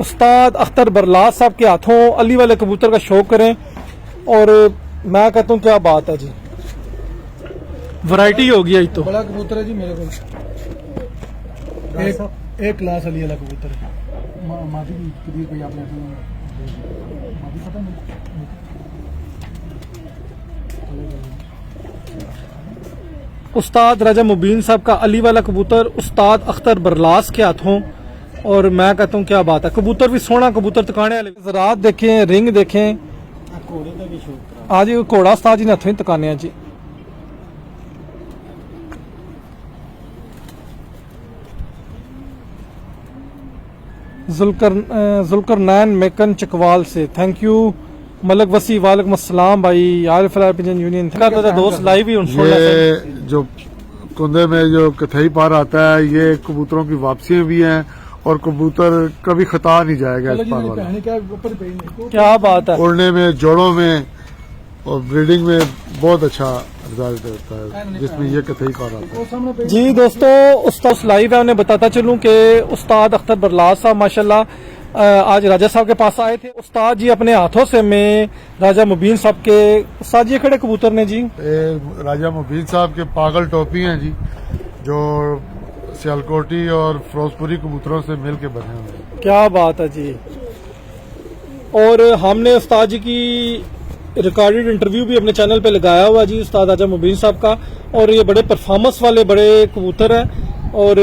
उस्ताद अख्तर बरलास साहब के हाथों अली वाले कबूतर का शौक करें। और मैं कहता हूँ क्या बात है जी, वैरायटी होगी आज तो। बड़ा कबूतर है जी मेरे को, एक क्लास अली वाला कबूतर है। मादी भी कोई आपने मादी पता नहीं। उस्ताद राजा मुबीन साहब का अली वाला कबूतर उस्ताद अख्तर बरलास के हाथों। और मैं कहता हूँ क्या बात है, कबूतर भी सोना कबूतर तकाने वाले। ज़रात देखें, रिंग देखें। घोड़े का भी शौक आज घोड़ा उस्ताद जी ने हथों ही तकाने जी। जुल्कर नैन मेकन चकवाल से थैंक यू। मलक वसी वालेकुम अस्सलाम भाई। यार फिलहाल पिजन यूनियन दोस्त लाइव ही ये जो कुंदे में जो कथई पार आता है, ये कबूतरों की वापसियां भी हैं और कबूतर कभी खता नहीं जाएगा इस पार वाला। क्या बात है, उड़ने में, जोड़ों में और ब्रीडिंग में बहुत अच्छा रिजल्ट होता है जिसमें ये कथई पार आता है। जी दोस्तों, उस्ताद लाइव है, उन्हें बताता चलूं कि उस्ताद अख्तर बरलास साहब माशाल्लाह आज राजा साहब के पास आए थे। उस्ताद जी अपने हाथों से में राजा मुबीन साहब के, उस्ताद जी खड़े कबूतर ने जी, राजा मुबीन साहब के पागल टोपी हैं जी, जो सियालकोटी और फिरोजपुरी कबूतरों से मिल के बने हुए हैं। क्या बात है जी। और हमने उस्ताद जी की रिकॉर्डेड इंटरव्यू भी अपने चैनल पे लगाया हुआ जी, उस्ताद राजा मुबीन साहब का। और ये बड़े परफॉर्मेंस वाले बड़े कबूतर हैं और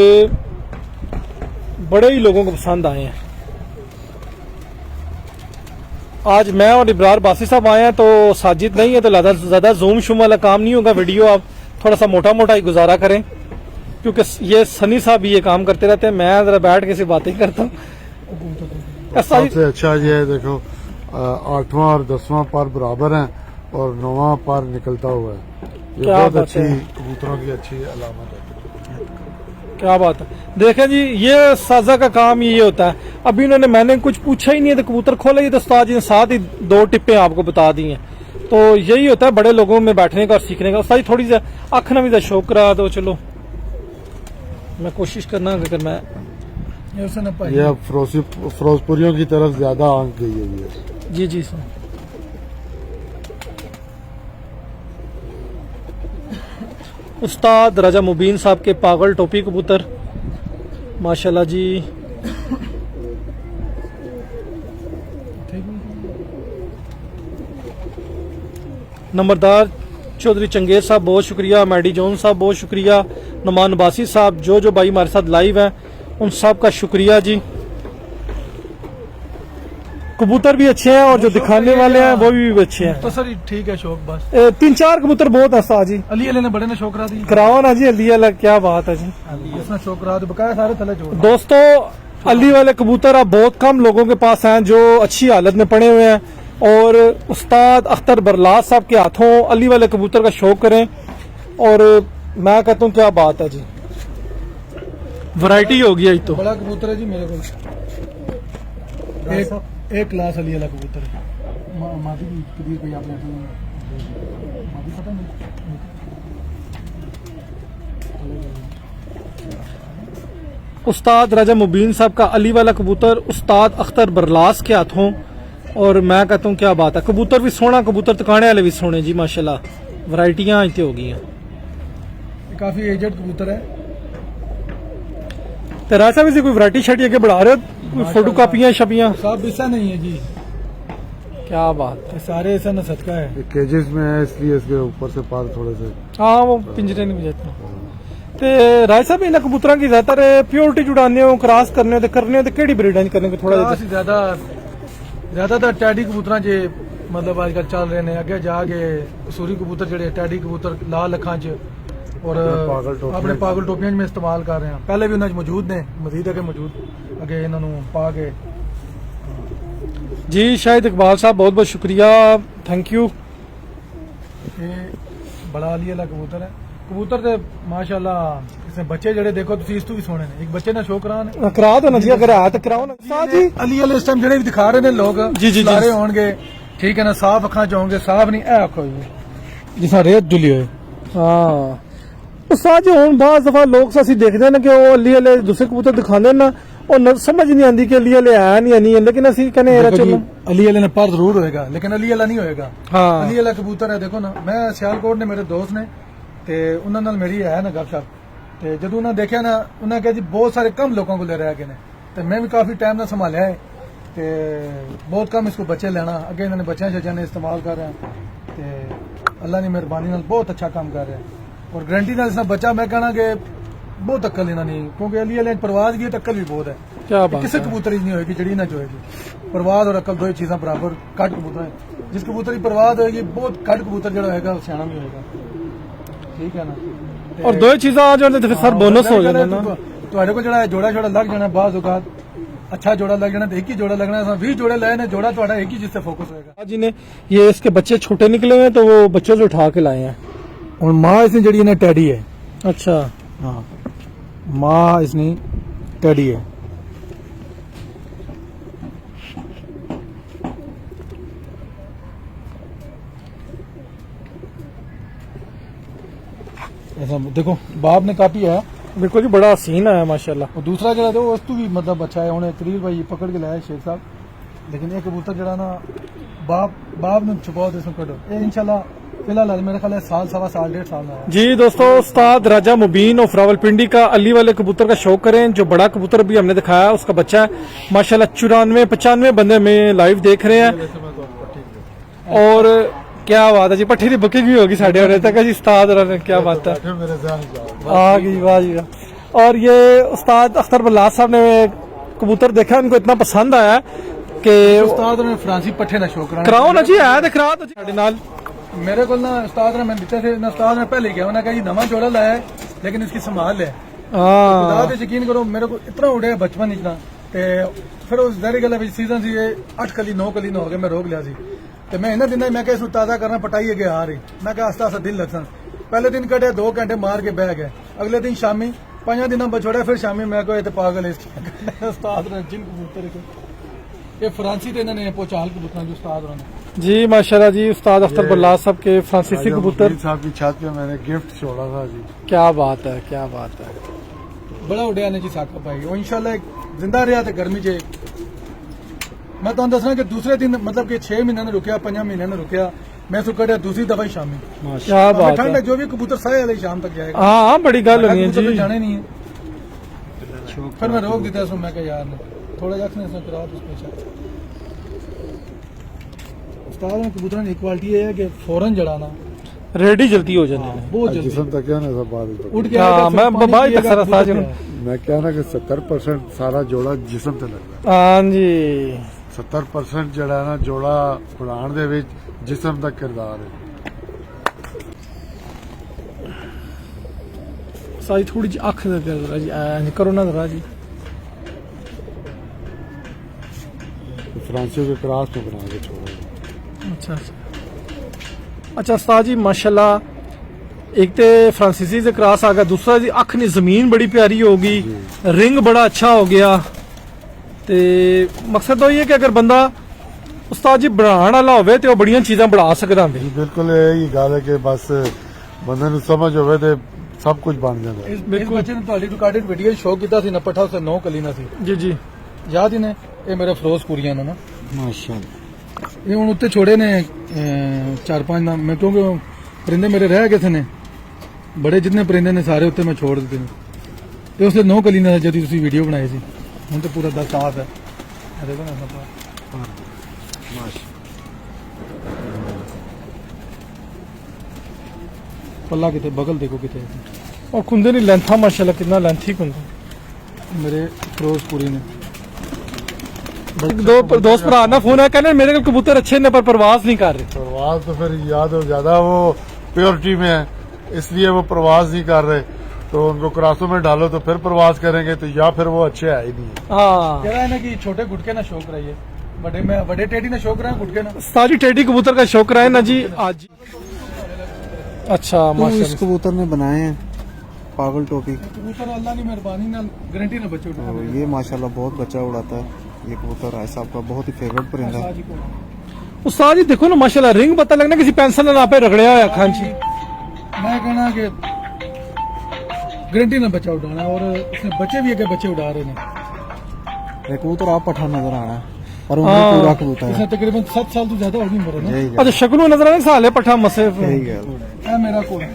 बड़े ही लोगों को पसंद आए हैं। आज मैं और इब्रार बासी साहब आए हैं, तो साजिद नहीं है, तो ज्यादा जूम शुम वाला काम नहीं होगा। वीडियो आप थोड़ा सा मोटा मोटा ही गुजारा करें, क्योंकि ये सनी साहब भी ये काम करते रहते हैं, मैं जरा बैठ के सिर्फ बातें करता हूँ। सबसे अच्छा ये है, देखो 8वां और 10वां पर बराबर हैं और 9वां पर निकलता हुआ है। ये बहुत अच्छी कबूतरों की अच्छी अलामत है। क्या बात है। देखें जी, ये साजा का काम ये होता है। अभी मैंने कुछ पूछा ही नहीं है, तो कबूतर खोला ही, तो उस्ताद जी ने साथ ही 2 टिप्पे आपको बता दी हैं। तो यही होता है बड़े लोगों में बैठने का और सीखने का। उस्ताद जी थोड़ी सी अख ना भी शौक रहा, तो चलो मैं कोशिश करना अगर मैं ये फिरोजपुरियों की तरफ ज्यादा आंख गई है। जी जी सर। उस्ताद राजा मुबीन साहब के पागल टोपी कबूतर माशाल्लाह जी। नंबरदार चौधरी चंगेज साहब बहुत शुक्रिया, मैडी जोन साहब बहुत शुक्रिया, नुमान बासी साहब, जो भाई हमारे साथ लाइव हैं उन सब का शुक्रिया जी। कबूतर भी अच्छे हैं और जो दिखाने वाले हैं वो भी अच्छे हैं। तो सर ठीक है, शौक बस 3-4 कबूतर बहुत है साहब जी। अली ने बड़े ने शौक रहा दी कराओ ना जी, अली वाला क्या बात है जी। इसने शौक रहा बकाया सारे थले जोड़। दोस्तों, अली वाले कबूतर अब बहुत कम लोगों के पास हैं जो अच्छी हालत में पड़े हुए हैं। और उस्ताद अख्तर बरलास साहब के हाथों अली वाले कबूतर का शौक करें। और मैं कहता हूँ क्या बात है जी, वैरायटी होगी आज तो। बड़ा कबूतर है जी मेरे को, एक क्लास अली वाला कबूतर है। मादी भी कोई आपने मादी पता नहीं। उस्ताद राजा मुबीन साहब का अली वाला कबूतर उस्ताद अख्तर बरलास के हाथों। और मैं कहता हूँ क्या बात है, कबूतर भी सोना कबूतर तकाने वाले भी सोने जी माशाल्लाह। वैरायटियां इतनी हो गई हैं। काफी एजेड कबूतर है। तेरा सा भी कोई वैरायटी शर्टी आगे बढ़ा रहे हो, फोटो कापियां छपियां सब ऐसा नहीं है जी। क्या बात है, सारे ऐसा न सदका है। केजेस में है इसलिए इसके ऊपर से पार थोड़े से, हाँ वो पिंजरे नहीं बजाते। ते राय साहब इन कबूतर की ज्यादातर प्योरिटी जुड़ाने हो, क्रॉस करने हो, करने हो, केड़ी ब्रीड करने को थोड़ा ज्यादातर टैडी कबूतर जे मतलब आजकल चल रहे हैं। अगे जाके सूरी कबूतर जेडे टैडी कबूतर लाल अखां च और अपने पागल टोपियां में इस्तेमाल कर रहे हैं। पहले भी उन्हें मौजूद ने, मजीद अगे मौजूद अगे इन्होंने पा के। जी शाहिद इकबाल साहब बहुत बहुत शुक्रिया, थैंक यू। ये बड़ा अली वाला कबूतर है। कबूतर ते माशाल्लाह इसमें बच्चे जड़े देखो तुम इस तो भी सोने ने। एक बच्चे ने शो करा दो ना जी, अगर है तो कराओ ना जी। अली वाले इस टाइम जड़े भी दिखा रहे हैं लोग जी जी सारे होंगे, ठीक है ना, साफ अखां च होंगे, साफ नहीं है आखो जिसा रेत जुली हो। हाँ उस्ताद जी, हुण बाज़ दफा लोग असीं देखदे ने कि वो अली वाले दूसरे कबूतर दिखांदे ना, समझ नहीं आती कि अली वाले है नहीं है, लेकिन असं कहने देखो जी, अली वाले ने पर जरूर होएगा, लेकिन अली वाला नहीं होएगा। हाँ। अली वाला कबूतर है, देखो ना, मैं सियालकोट ने मेरे दोस्त ने ते उन्हां नाल मेरी है ना गपशप, ते जदों उन्हें देखा ना, उन्हें कहा जी बहुत सारे कम लोगों को ले रहे ने, ते मैं भी काफी टाइम ना संभालिया है, ते बहुत कम इसको बच्चे लेना, अगे इन्होंने बच्चे शच्चे ने इस्तेमाल कर रहे हैं, ते अल्लाह की मेहरबानी नाल बहुत अच्छा काम कर रहे हैं। और गारंटी नाल इसना बच्चा मैं कहना कि बहुत अक्ल इन्होंने नहीं, क्योंकि अली वाले परवाज भी है, अक्ल भी बहुत है। क्या बात किसी है। कबूतर ही नहीं होगी जड़ी ना जोएगी, परवाज और अकल दो ही चीजें बराबर। कट कबूतर है, जिस कबूतर की परवाज होगी बहुत कट कबूतर जो होगा वो सियाना भी होगा, ठीक है ना। और दो चीजें आ जाने तो फिर सर बोनस हो जाना ना। ਤੁਹਾਡੇ ਕੋਲ ਜਿਹੜਾ ਜੋੜਾ ਛੋੜਾ ਲੱਗ ਜਾਣਾ, ਬਾਜ਼ ਔਕਾਤ अच्छा जोड़ा लग जाना, तो एक ही जोड़ा लगना है, 20 जोड़े लाए ना, जोड़ा थोड़ा एक ही जिससे फोकस होएगा। जी ने ये इसके बच्चे छोटे निकले हुए हैं, तो वो बच्चों से उठा के लाए हैं। और माँ इसने जड़ी ना टैडी है। अच्छा, हाँ, माँ इसने टैडी है। ऐसा देखो, बाप ने काफी है, बिल्कुल जी, बड़ा हसीन है माशाल्लाह। और दूसरा जरा तो वस्तु भी मतलब अच्छा है, उन्हें करीब भाई पकड़ के लाया शेख साहब, लेकिन एक कबूतर जरा ना बाप ने छुपाओ तो इसमें कटो, ये इंशाल्लाह फिलहाल मेरे ख्याल है साल सवा साल 1.5 साल में आया। जी दोस्तों, उस्ताद राजा मुबीन और रावलपिंडी का अली वाले कबूतर का शौक करें। जो बड़ा कबूतर भी हमने दिखाया उसका बच्चा है माशाल्लाह। 94-95 बंदे में लाइव देख रहे हैं। और क्या बात है जी, पट्टी की बुकिंग भी होगी साढ़े बजे तक जी उस्ताद, क्या बात है, आ गई, वाह जी वाह। और ये उस्ताद अख्तर बल्लाद साहब ने कबूतर देखा, उनको इतना पसंद आया कि उस्ताद ने फ्रांसी पट्ठे ना शो कराओ ना जी, आया तो करा दो जी साढ़े नाल। मेरे को ना उस्ताद ने मैंने दिते थे ना, उस्ताद ने पहले किया, उन्होंने कहा जी नवा जोड़ा लाया है, लेकिन इसकी संभाल है। खुदा ते यकीन करो, मेरे को इतना उड़े बचपन इतना, ते फिर उस जारी गल सीजन सी 8 कली 9 कली ना हो गया, मैं रोक लिया सी, ते मैं इन्हें दिन मैं क्या इसको ताजा करना, पटाई अगे आ रही, मैं क्या आस्ता आस्ता दिन लगसन। पहले दिन कटे 2 घंटे मार के बह गए, अगले दिन शामी 5 दिन बछोड़ा, फिर शामी मैं को ये पागल है उस्ताद ने जिन कबूतर को ये फ्रांसी ते इन्होंने पोचाल कबूतर जो उस्ताद ने जी माशाल्लाह जी। उस्ताद अख्तर बल्लाद साहब के फ्रांसीसी कबूतर साहब की छत पे मैंने गिफ्ट छोड़ा था जी। क्या बात है, क्या बात है, बड़ा उड़िया ने जी साका पाई, वो इंशाल्लाह जिंदा रहा तो गर्मी च। मैं तुम दसना कि दूसरे दिन मतलब कि 6 महीने ने रुकया, 5 महीने ने रुकया, मैं सु कटिया दूसरी दफा ही शामी। क्या बात ठंड है। है, जो भी कबूतर साए वाले शाम तक जाएगा। हाँ, बड़ी गल होनी है कबूतर तो जी। जाने नहीं है, फिर मैं रोक देता मैं क्या यार ने थोड़ा जख्म ने करा उसको। उस्ताद ने कबूतर की क्वालिटी है कि फौरन जड़ाना, रेडी जल्दी हो जाने हैं। बहुत जल्दी जिसम तक क्या ना सब बात उठ के हाँ, आएगा, मैं फिर पानी बाहर पिएगा, तक सारा कबूतर साज- क्या है। मैं कहना कि 70% सारा जोड़ा जिसम ते लगदा। हाँ जी, 70% जड़ा ना जोड़ा बनाने दे विच जिसम दा किरदार है। सारी थोड़ी जी अख दे जरा जी, ऐं करो ना जरा जी। फ्रांसियों के क्रॉस में बना के छोड़ा। अच्छा अच्छा अच्छा उस्ताद जी माशाल्लाह, एक तो फ्रांसीसी से क्रॉस आ गया, दूसरा जी अख नी जमीन बड़ी प्यारी होगी, रिंग बड़ा अच्छा हो गया। ते मकसद तो ये कि अगर बंदा उस्ताद जी बनाने वाला होवे ते वो बड़ियां चीजां बना सकदा है। जी बिल्कुल यही गल है कि बस बंदे नूं समझ होवे ते सब कुछ बन जाता है। इस बच्चे ने ਤੁਹਾਡੀ ਰਿਕਾਰਡਡ ਵੀਡੀਓ ਸ਼ੋ ਕੀਤਾ ਸੀ ਨਾ, ਪੱਠਾ ਉਸੇ 9 ਕਲੀ ਨਾ ਸੀ जी जी, ਯਾਦ ਹੀ ਨੇ। ਇਹ ਮੇਰੇ ਫਿਰੋਜ਼ਪੁਰੀਆਂ ਨੇ ਨਾ, माशाल्लाह। ਇਹ ਹੁਣ ਉੱਤੇ ਛੋੜੇ ਨੇ 4-5 ਨਾ, ਮੈਂ ਕਿਉਂਕਿ परिंदे मेरे रह गए थे ने, बड़े जितने परिंदे ने सारे उत्ते मैं छोड़ दिते ने। ਤੇ ਉਸੇ 9 ਕਲੀ ਨਾਲ ਜਦੀ ਤੁਸੀਂ ਵੀਡੀਓ ਬਣਾਈ ਸੀ, ਹੁਣ ਤੇ ਪੂਰਾ 10 ਸਾਫ ਹੈ। ਇਹ ਦੇਖੋ ਨਾ ਸਭ पल्ला कितने बगल देखो कितने और कुंदे नी लेंथा माशाल्लाह, कितना लेंथी कुंदा। मेरे फिरोजपुरी ने दो दोस्त भरा ना फोन है, कहने मेरे को कबूतर अच्छे ने पर प्रवास नहीं कर रहे। प्रवास तो फिर याद हो ज्यादा वो प्योरिटी में है, इसलिए वो प्रवास नहीं कर रहे। तो उनको क्रॉसों में डालो तो फिर प्रवास करेंगे, तो या फिर वो अच्छे है ही नहीं है। हाँ, कह रहा है ना कि छोटे गुटके ना शौक रहिए, बड़े में बड़े टेडी ना शौक रहा है गुटके ना। साजी टेडी कबूतर का शौक रहा है ना जी आज। अच्छा तो इस माशाल्लाह, कबूतर ने बनाए हैं पागल टोपी, कबूतर अल्लाह की मेहरबानी ना गारंटी ना बच्चे उठा और ये माशाल्लाह बहुत बच्चा उड़ाता है। ये कबूतर राय साहब का बहुत ही फेवरेट परिंदा है। उस्ताद जी देखो ना माशाल्लाह, रिंग पता लगना किसी पेंसिल ना पे रगड़िया होया खान जी। मैं कहना कि गारंटी ना बच्चा उड़ाना, और उसने बच्चे भी अगे बच्चे उड़ा रहे हैं। ये कबूतर आप पठान नजर आ रहा है और हाँ। उनमें पूरा कबूतर है। इसने तकरीबन 7 साल तो ज्यादा होगी उम्र है ना। यही अच्छा शक्ल में नजर आने साले पठा मसे यही है। ये मेरा कोड है।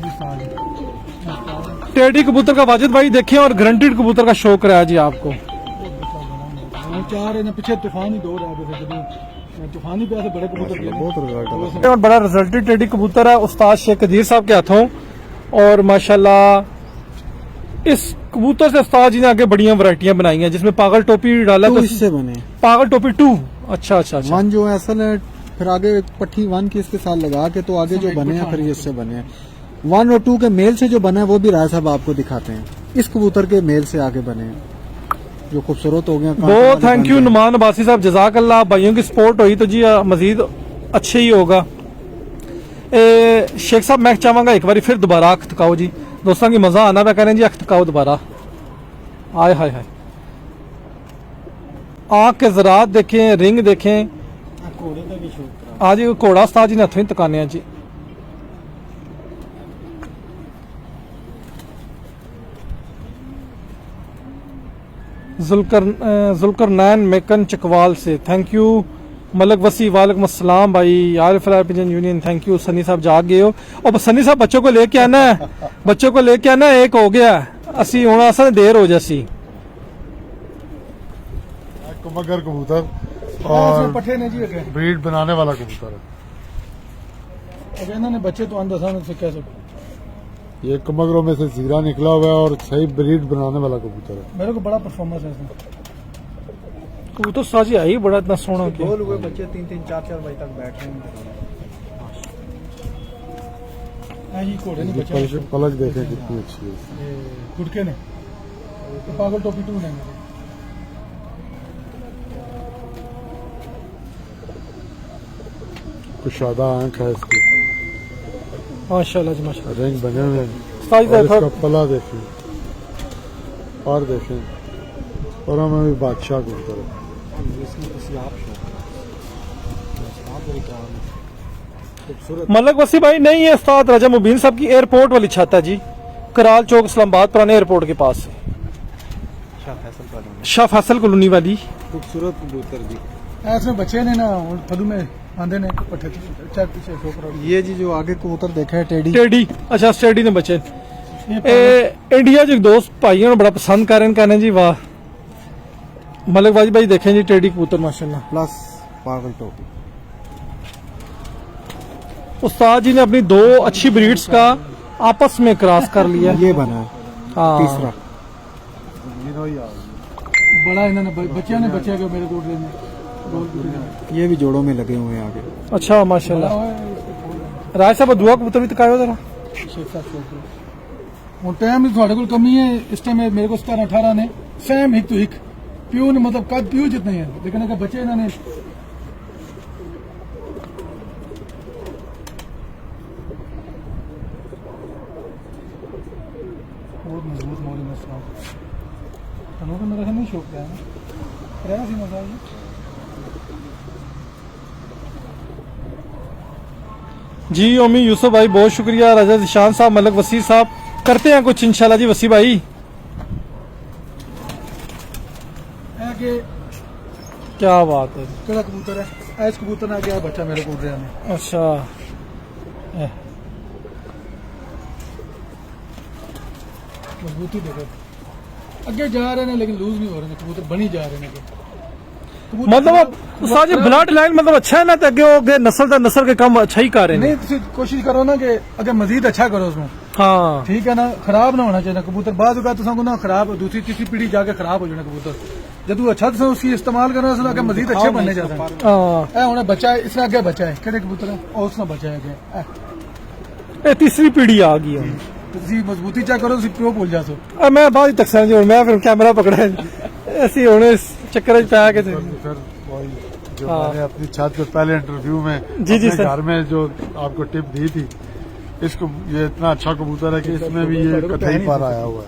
टेडी कबूतर का वाजिद भाई देखें और ग्रंटेड कबूतर का शौक रहा जी आपको। वो चार है ना पीछे तूफान ही दो रहा है तूफान ही पे ऐसे बड़े कबूतर ले बहुत रिजल्ट है। और बड़ा रिजल्टेड टेडी कबूतर है उस्ताद शेख कदीर साहब के हाथों और माशाल्लाह इस कबूतर से उस्ताद जी ने आगे बढ़िया वैरायटियां बनाई हैं जिसमें पागल टोपी डाला तो तो इससे बने पागल टोपी 2 अच्छा अच्छा अच्छा वन जो है असल है, फिर आगे पट्टी 1 की इसके साथ लगा के तो आगे जो बने हैं फिर ये इससे बने हैं। 1 और 2 के मेल से जो बने हैं वो भी राय साहब आपको दिखाते हैं। इस कबूतर के मेल से आगे बने हैं जो खूबसूरत हो गए। बहुत थैंक यू नुमान अब्बासी साहब जजाकल्लाह। भाइयों की सपोर्ट हुई तो जी मजीद अच्छे ही होगा। शेख साहब मैं चाहूंगा एक बार फिर दोबारा अख थकाओ जी दोस्तों की मजा आना मैं कह रहे जी अख थकाओ दोबारा। आय हाय हाय आँख के ज़रात देखें रिंग देखें आज घोड़ा उस्ताद जी ने हथों ही तकाने हैं जी। जुल्कर नैन मेकन चकवाल से थैंक यू। मलक वसी वालेकुम अस्सलाम भाई यार flower pigeon union thank you. Sunny साहब जाग गए हो और सनी साहब बच्चों को लेके आना है बच्चों को लेके आना है। एक हो गया असी हुण असल देर हो जासी। मगर कबूतर और और पट्टे ने जी अगे ब्रीड बनाने वाला कबूतर है। अगर इन्होंने बच्चे तो अंदाजा से कैसे ये कमगरों में से जीरा निकला हुआ है और सही ब्रीड बनाने वाला कबूतर है। मेरे को बड़ा परफॉर्मेंस है इसमें। कबूतर उस्ताद जी आई बड़ा इतना सोना किया। गोल हुए बच्चे 3-3 4-4 बजे तक बैठ रहे हैं। ये घोड़े ने इसकी बच्चे पलक देखें कितनी अच्छी है। ये गुटके ने तो पागल टोपी 2 ने मेरे। कुशादा आंख है इसकी, माशाल्लाह जी माशाल्लाह। रिंग बने हुए हैं उस्ताद जी और इसका देखो पला देखें और देखें और हमें भी बादशाह कबूतर है। मलक वसी भाई नहीं है उस्ताद राजा मुबीन साहब की एयरपोर्ट वाली छत है जी कराल चौक इस्लामाबाद पुराने एयरपोर्ट के पास शाह फैसल कॉलोनी वाली। खूबसूरत कबूतर जी। ऐसे बच्चे ने ना थलू में आंधे ने पट्टे चार पीछे ठोकर ये जी जो आगे कबूतर देखा है टेडी टेडी अच्छा टेडी ने बचे इंडिया जो एक दोस्त भाई हैं बड़ा पसंद कर रहे हैं कहने जी वाह। मलक बाजी भाई देखें जी टेडी कबूतर माशाल्लाह। प्लस पागल टोपी। उस्ताद जी ने अपनी 2 अच्छी ब्रीड्स का आपस में क्रॉस कर लिया। ये बना है हाँ तीसरा। बड़ा इन्होंने बच्चे ने बच्चे को मेरे कोट लेने ये भी जोड़ों में लगे हुए हैं आगे। अच्छा माशाल्लाह। राय साहब दुआ कबूतर भी तकायो जरा। और टाइम भी थोड़े को कमी है इस टाइम मेरे को 17-18 ने सेम हिक तो हिक प्यू ने मतलब कद प्यू जितने हैं लेकिन अगर बच्चे इन्होंने बहुत मजबूत मौली में साहब तो मेरा नहीं शौक है ना सी मजा जी ओमी यूसुफ भाई बहुत शुक्रिया। राजा जिशान साहब मलक वसी साहब करते हैं कुछ इंशाल्लाह जी वसी भाई। कि क्या बात है। केड़ा कबूतर है ऐस कबूतर ने गया बच्चा मेरे को रहा ने अच्छा मजबूती देखो अगे जा रहे हैं लेकिन लूज नहीं हो रहे हैं कबूतर बनी जा रहे हैं मतलब उस्ताद जी ब्लड लाइन मतलब अच्छा है ना तो अगे नस्ल के काम अच्छा ही कर रहे हैं। नहीं तुम कोशिश करो ना कि अगर मजीद अच्छा करो उसमें हाँ ठीक है ना खराब ना होना चाहिए कबूतर बाद होगा तो ना खराब दूसरी तीसरी पीढ़ी जाके खराब हो जाना कबूतर जब तू अच्छा तो उसकी इस्तेमाल करो उसमें अगर मजीद अच्छे बनने जाते हैं। हाँ उन्हें बच्चा है इसने आगे बच्चा है केड़े कबूतर है और उसने बच्चा है आगे ये तीसरी पीढ़ी आ गई है। तुम मजबूती चा करो क्यों भूल जा सो अब मैं बाद ही तक समझ मैं फिर कैमरा पकड़ा ऐसी होने इस चक्कर में पा के थे। फिर वही जो हाँ। मैंने अपनी छत पे पहले इंटरव्यू में जी, जी, अपने सर। घर में जो आपको टिप दी थी इसको ये इतना अच्छा कबूतर है कि इसमें भी ये कतई पर आया हुआ है।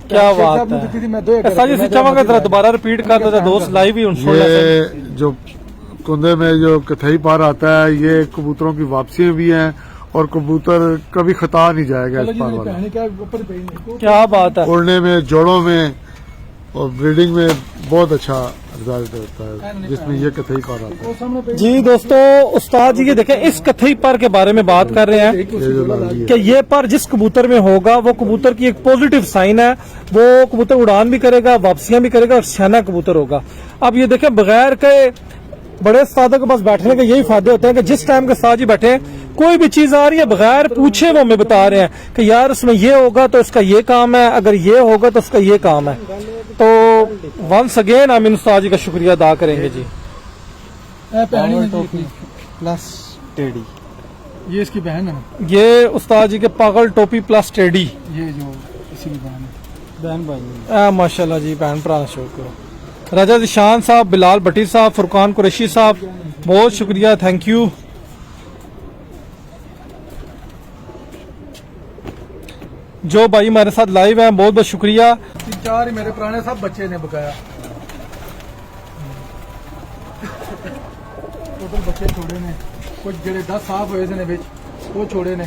क्या बात है। मैं दो ऐसा जी चाहूंगा जरा दोबारा रिपीट कर दो दोस्त लाइव ही ये जो कुंदे में जो कथई पार आता है ये कबूतरों की वापसियां भी हैं और कबूतर कभी खता नहीं जाएगा इस पार वाला। क्या बात है। उड़ने में जोड़ों में और ब्रीडिंग में बहुत अच्छा रिजल्ट होता है जिसमें ये कथई पर आता है। जी दोस्तों, उस्ताद जी ये देखें, इस कथई पर के बारे में बात कर रहे हैं ये जो लाली है कि ये पर जिस कबूतर में होगा वो कबूतर की एक पॉजिटिव साइन है, वो कबूतर उड़ान भी करेगा, वापसियां भी करेगा और सियाना कबूतर होगा। अब ये देखें, बगैर के बड़े उस्तादों के पास बैठने के यही फायदे होते हैं कि जिस टाइम के साथ ही बैठे, कोई भी चीज आ रही है बगैर पूछे वो हमें बता रहे हैं कि यार उसमें ये होगा तो उसका ये काम है, अगर ये होगा तो उसका ये काम है। तो वंस अगेन आमीन उस्ताद जी का शुक्रिया अदा करेंगे जी। प्लस टेडी, ये इसकी बहन है ना, ये उस्ताद जी के पागल टोपी प्लस टेडी, ये जो इसी की बहन है। बहन भाई माशाल्लाह जी, बहन भरा शो करो। रजा जिशान साहब, बिलाल भट्टी साहब, फुरकान कुरैशी साहब, बहुत शुक्रिया, थैंक यू। जो भाई हमारे साथ लाइव हैं, बहुत बहुत शुक्रिया। 3-4 ही मेरे पुराने सब बच्चे ने बकाया, टोटल बच्चे छोड़े ने, कुछ जेडे 10 साफ होए ने विच वो छोड़े ने।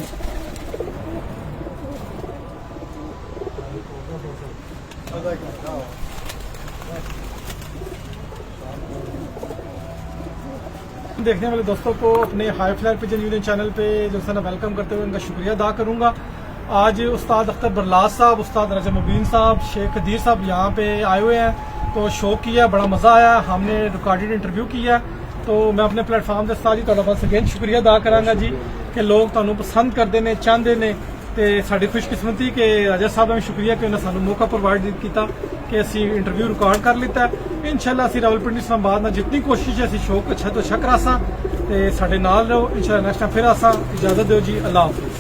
देखने वाले दोस्तों को अपने high flyer pigeon union channel पे जो है ना वेलकम करते हुए उनका शुक्रिया अदा करूंगा। आज उस्ताद अख्तर बरलास साहब, उस्ताद रजा मुबीन साहब, शेख कदीर साहब यहाँ पे आए हुए हैं, तो शो किया, बड़ा मजा आया, हमने रिकॉर्डेड इंटरव्यू किया। तो मैं अपने प्लेटफॉर्म के उस्ताद जी तुहाडा बस अगेन शुक्रिया अदा करांगा जी कि लोग तुहानू पसंद करते हैं, चाहते हैं। तो साड़ी खुशकिस्मती कि राजा साहब में शुक्रिया कि उन्हें सानू मौका प्रोवाइड किया कि असी इंटरव्यू रिकॉर्ड कर लिता। इंशाल्लाह असी रावलपिंडी इस्लामाबाद में जितनी कोशिश है असी शो अच्छा तो अच्छा करासा। तो साडे नाल रहो, इंशाल्लाह नेक्स्ट टाइम फिर आसा। इजाजत दो जी, अल्लाह हाफिज़।